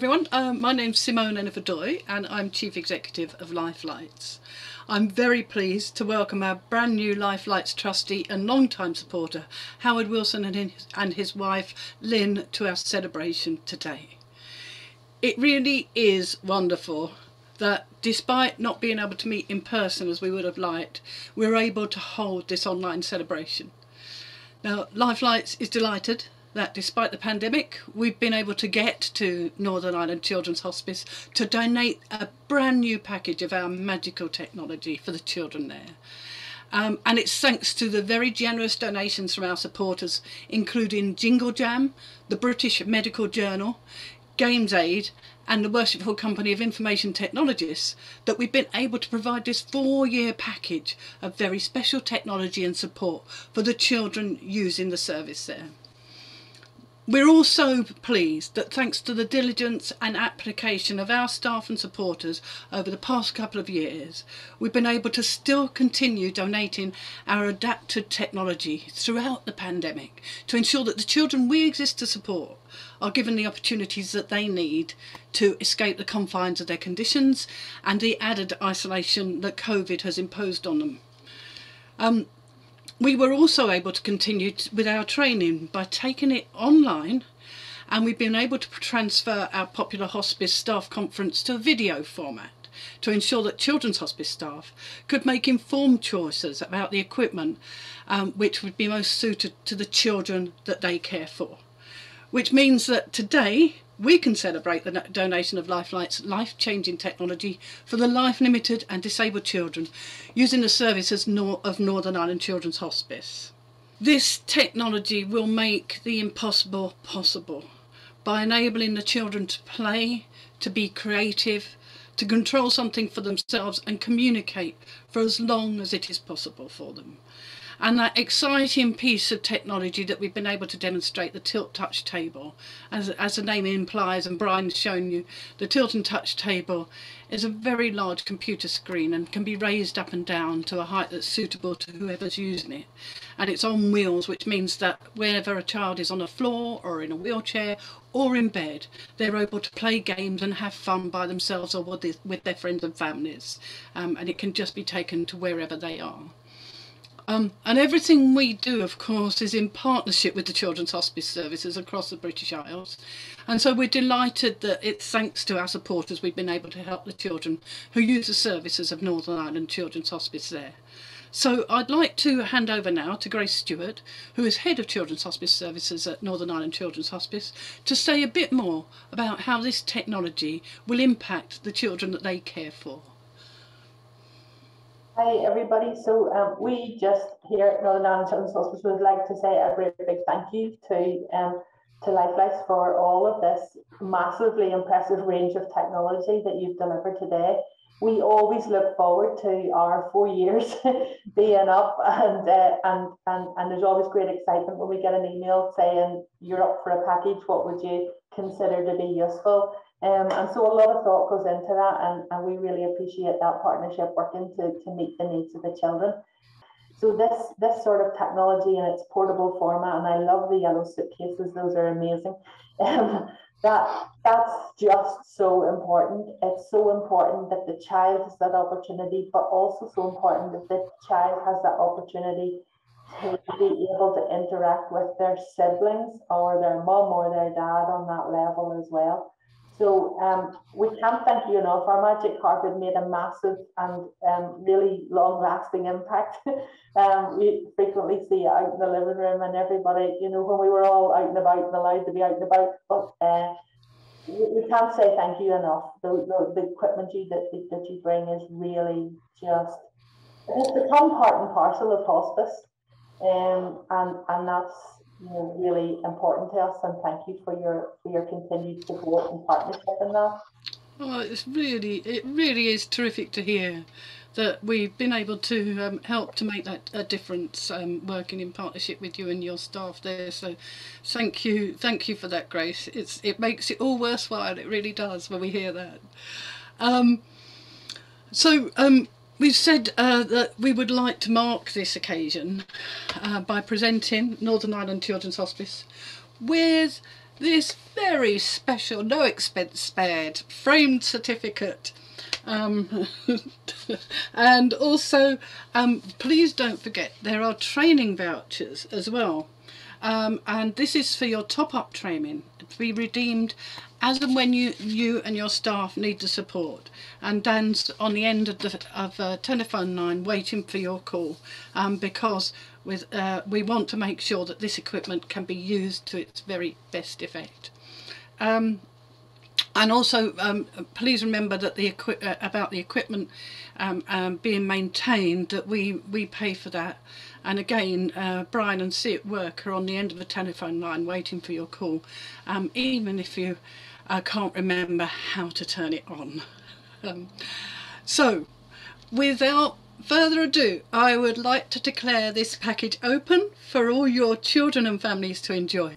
everyone, my name's Simone Ennifer-Doy and I'm Chief Executive of Lifelights. I'm very pleased to welcome our brand new Lifelights trustee and long-time supporter Howard Wilson and his wife Lynn to our celebration today. It really is wonderful that despite not being able to meet in person as we would have liked, we're able to hold this online celebration. Now, Lifelights is delighted that despite the pandemic, we've been able to get to Northern Ireland Children's Hospice to donate a brand new package of our magical technology for the children there. And it's thanks to the very generous donations from our supporters, including Jingle Jam, the British Medical Journal, Games Aid and the Worshipful Company of Information Technologists, that we've been able to provide this 4-year package of very special technology and support for the children using the service there. We're also pleased that thanks to the diligence and application of our staff and supporters over the past couple of years, we've been able to still continue donating our adapted technology throughout the pandemic to ensure that the children we exist to support are given the opportunities that they need to escape the confines of their conditions and the added isolation that COVID has imposed on them. We were also able to continue with our training by taking it online, and we've been able to transfer our popular hospice staff conference to a video format to ensure that children's hospice staff could make informed choices about the equipment which would be most suited to the children that they care for. Which means that today we can celebrate the donation of Lifelights life-changing technology for the life-limited and disabled children using the services of Northern Ireland Children's Hospice. This technology will make the impossible possible by enabling the children to play, to be creative, to control something for themselves and communicate for as long as it is possible for them. And that exciting piece of technology that we've been able to demonstrate, the Tilt Touch Table, as the name implies and Brian's shown you, the Tilt and Touch Table is a very large computer screen and can be raised up and down to a height that's suitable to whoever's using it. And it's on wheels, which means that whenever a child is on a floor or in a wheelchair or in bed, they're able to play games and have fun by themselves or with their friends and families. And it can just be taken to wherever they are. And everything we do, of course, is in partnership with the Children's Hospice services across the British Isles. And so we're delighted that it's thanks to our supporters we've been able to help the children who use the services of Northern Ireland Children's Hospice there. So I'd like to hand over now to Grace Stewart, who is Head of Children's Hospice Services at Northern Ireland Children's Hospice, to say a bit more about how this technology will impact the children that they care for. Hi everybody, so we just here at Northern Ireland Children's Hospice would like to say a very big thank you to Lifelights for all of this massively impressive range of technology that you've delivered today. We always look forward to our 4 years being up, and there's always great excitement when we get an email saying you're up for a package, what would you consider to be useful? And so a lot of thought goes into that, and we really appreciate that partnership working to meet the needs of the children. So this sort of technology in its portable format, and I love the yellow suitcases, those are amazing. That's just so important. It's so important that the child has that opportunity, but also so important that the child has that opportunity to be able to interact with their siblings or their mum or their dad on that level as well. So we can't thank you enough. Our magic carpet made a massive and really long-lasting impact. We frequently see it out in the living room, and everybody, you know, when we were all out and about and allowed to be out and about, but we can't say thank you enough. The equipment that you bring is really just, it's become part and parcel of hospice, and that's, you know, really important to us, and thank you for your continued support and partnership in that. Oh, it really is terrific to hear that we've been able to help to make that a difference, working in partnership with you and your staff there. So thank you for that, Grace. It makes it all worthwhile. It really does when we hear that. We've said that we would like to mark this occasion by presenting Northern Ireland Children's Hospice with this very special, no expense spared, framed certificate. And also, please don't forget there are training vouchers as well. And this is for your top-up training to be redeemed as and when you and your staff need the support. And Dan's on the end of the telephone line waiting for your call, because we want to make sure that this equipment can be used to its very best effect. And also, please remember that about the equipment being maintained, that we pay for that. And again, Brian and See at Work are on the end of the telephone line waiting for your call, even if you can't remember how to turn it on. So, without further ado, I would like to declare this package open for all your children and families to enjoy.